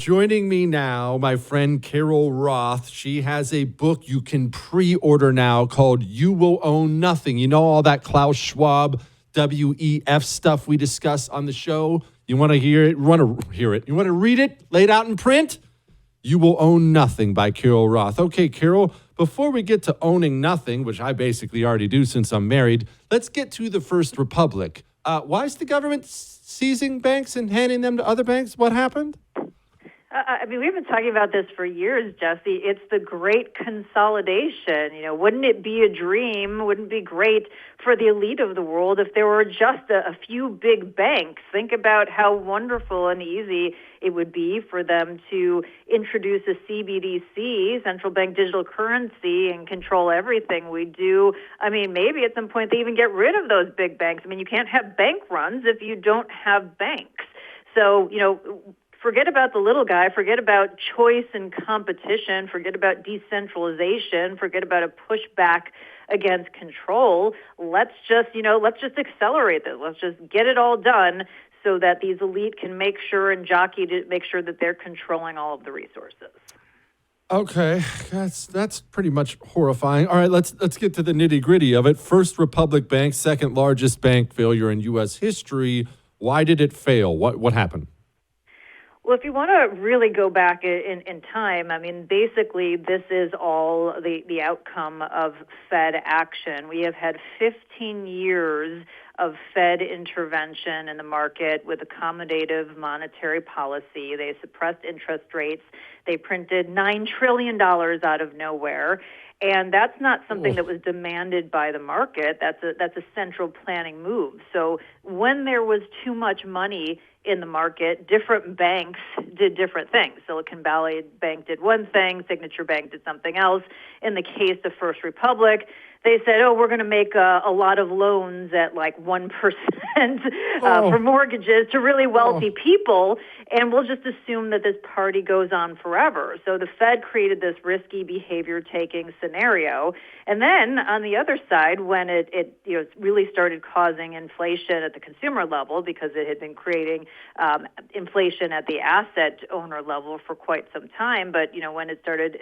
joining me now, my friend Carol Roth. She has a book you can pre-order now called You Will Own Nothing. You know all that Klaus Schwab, WEF stuff we discuss on the show? You want to hear it? You want to hear it? You want to read it laid out in print? You Will Own Nothing by Carol Roth. Okay, Carol, before we get to owning nothing, which I basically already do since I'm married, let's get to the First Republic. Why is the government seizing banks and handing them to other banks? What happened? We've been talking about this for years, Jesse. It's the great consolidation. Wouldn't it be a dream? Wouldn't it be great for the elite of the world if there were just a few big banks? Think about how wonderful and easy it would be for them to introduce a CBDC, central bank digital currency, and control everything we do. Maybe at some point they even get rid of those big banks. You can't have bank runs if you don't have banks. So, forget about the little guy, forget about choice and competition, forget about decentralization, forget about a pushback against control. Let's just accelerate this. Let's just get it all done so that these elite can make sure and jockey to make sure that they're controlling all of the resources. Okay, that's pretty much horrifying. All right, let's get to the nitty-gritty of it. First Republic Bank, second largest bank failure in U.S. history. Why did it fail? What happened? Well, if you want to really go back in time, basically this is all the outcome of Fed action. We have had 15 years of Fed intervention in the market with accommodative monetary policy. They suppressed interest rates. They printed $9 trillion out of nowhere. And that's not something that was demanded by the market. That's a central planning move. So when there was too much money in the market, different banks did different things. Silicon Valley Bank did one thing, Signature Bank did something else. In the case of First Republic, they said, we're going to make a lot of loans at like 1% for mortgages to really wealthy people, and we'll just assume that this party goes on forever. So the Fed created this risky behavior-taking scenario. And then on the other side, when it really started causing inflation at the consumer level because it had been creating inflation at the asset owner level for quite some time, but when it started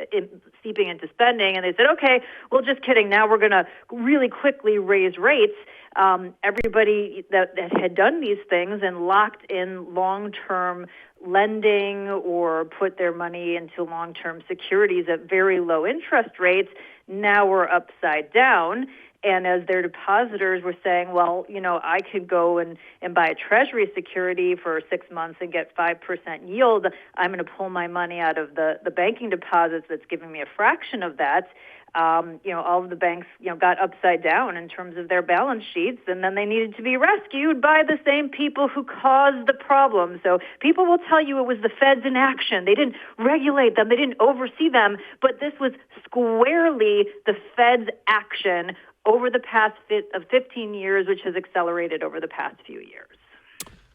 seeping into spending, and they said, okay, well, just kidding, now we're going to really quickly raise rates. Everybody that had done these things and locked in long-term lending or put their money into long-term securities at very low interest rates, now we're upside down. And as their depositors were saying, well, I could go and buy a treasury security for 6 months and get 5% yield. I'm going to pull my money out of the banking deposits that's giving me a fraction of that. All of the banks, got upside down in terms of their balance sheets, and then they needed to be rescued by the same people who caused the problem. So people will tell you it was the Fed's inaction. They didn't regulate them. They didn't oversee them. But this was squarely the Fed's action over the past 15 years, which has accelerated over the past few years.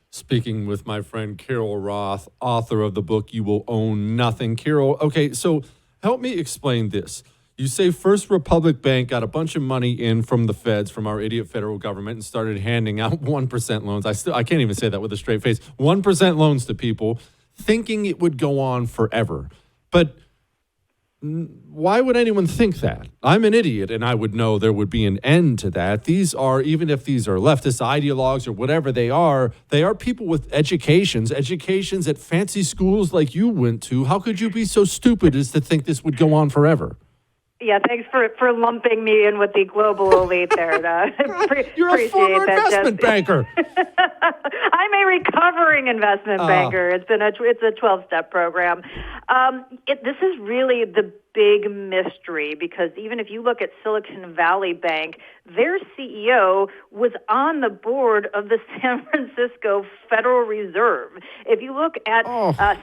Speaking with my friend Carol Roth, author of the book You Will Own Nothing. Carol, okay, so help me explain this. You say First Republic Bank got a bunch of money in from the feds, from our idiot federal government, and started handing out 1% loans. I can't even say that with a straight face. 1% loans to people, thinking it would go on forever. But why would anyone think that? I'm an idiot, and I would know there would be an end to that. These are, even if these are leftist ideologues or whatever they are people with educations at fancy schools like you went to. How could you be so stupid as to think this would go on forever? Yeah, thanks for lumping me in with the global elite there. You're a former investment banker. I'm a recovering investment banker. It's a 12-step program. This is really the big mystery, because even if you look at Silicon Valley Bank, their CEO was on the board of the San Francisco Federal Reserve. If you look at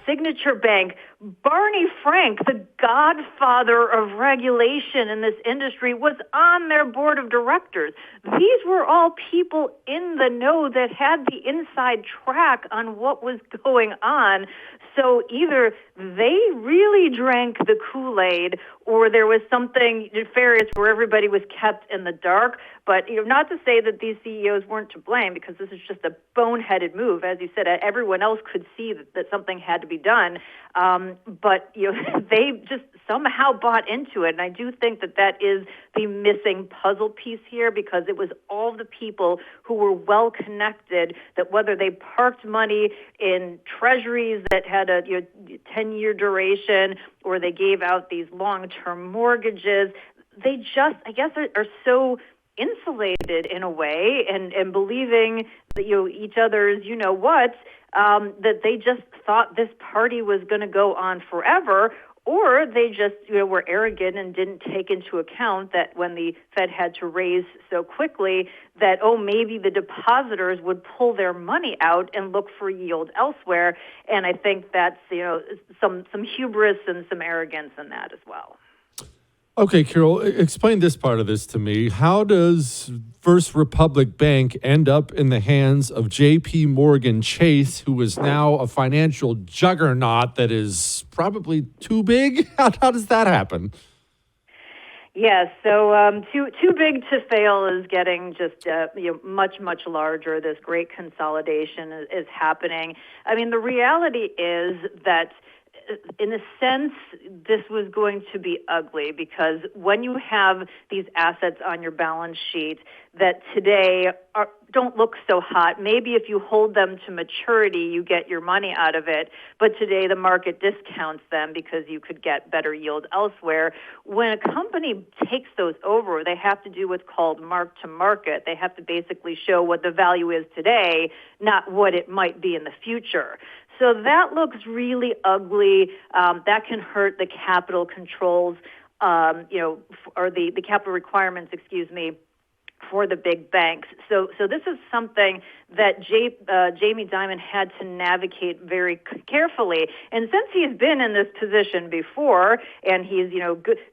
Signature Bank, Barney Frank, the godfather of regulation in this industry, was on their board of directors. These were all people in the know that had the inside track on what was going on. So either they really drank the Kool-Aid made, or there was something nefarious where everybody was kept in the dark. But not to say that these CEOs weren't to blame, because this is just a boneheaded move. As you said, everyone else could see that something had to be done. But they just somehow bought into it. And I do think that is the missing puzzle piece here, because it was all the people who were well connected, that whether they parked money in treasuries that had a 10-year duration, or they gave out these long-term mortgages, they just, I guess, are so insulated in a way, and believing that each other's that they just thought this party was going to go on forever. Or they just, were arrogant and didn't take into account that when the Fed had to raise so quickly, that, maybe the depositors would pull their money out and look for yield elsewhere. And I think that's, some hubris and some arrogance in that as well. Okay, Carol, explain this part of this to me. How does First Republic Bank end up in the hands of J.P. Morgan Chase, who is now a financial juggernaut that is probably too big? How does that happen? Yes, so too big to fail is getting just much larger. This great consolidation is happening. I mean, the reality is that, in a sense, this was going to be ugly, because when you have these assets on your balance sheet that today don't look so hot, maybe if you hold them to maturity, you get your money out of it, but today the market discounts them because you could get better yield elsewhere. When a company takes those over, they have to do what's called mark to market. They have to basically show what the value is today, not what it might be in the future. So that looks really ugly. That can hurt the capital controls, or the capital requirements, for the big banks. So this is something that Jamie Dimon had to navigate very carefully. And since he's been in this position before, and he's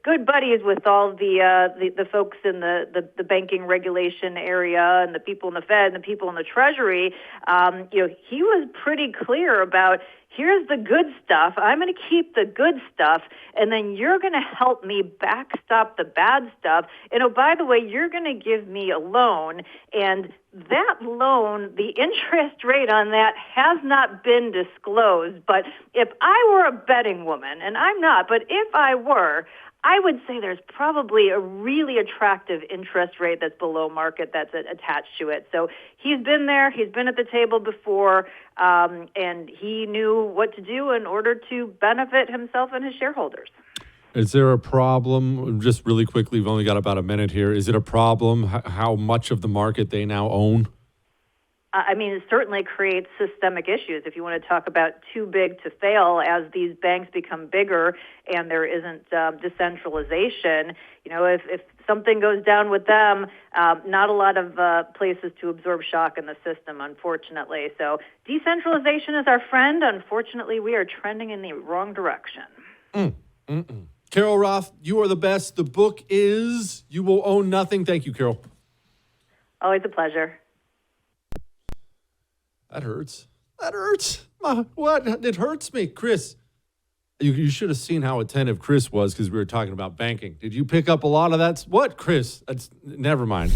good buddies with all the folks in the banking regulation area, and the people in the Fed and the people in the Treasury, he was pretty clear about, here's the good stuff. I'm going to keep the good stuff, and then you're going to help me backstop the bad stuff. And by the way, you're going to give me a loan, and that loan, the interest rate on that has not been disclosed. But if I were a betting woman, and I'm not, but if I were, I would say there's probably a really attractive interest rate that's below market that's attached to it. So he's been there, he's been at the table before, and he knew what to do in order to benefit himself and his shareholders. Is there a problem, just really quickly, we've only got about a minute here, is it a problem how much of the market they now own? I mean, it certainly creates systemic issues. If you want to talk about too big to fail, as these banks become bigger and there isn't decentralization, if something goes down with them, not a lot of places to absorb shock in the system, unfortunately. So decentralization is our friend. Unfortunately, we are trending in the wrong direction. Carol Roth, you are the best. The book is You Will Own Nothing. Thank you, Carol. Always a pleasure. That hurts. What? It hurts me. Chris, you should have seen how attentive Chris was, because we were talking about banking. Did you pick up a lot of that? What, Chris? Never mind.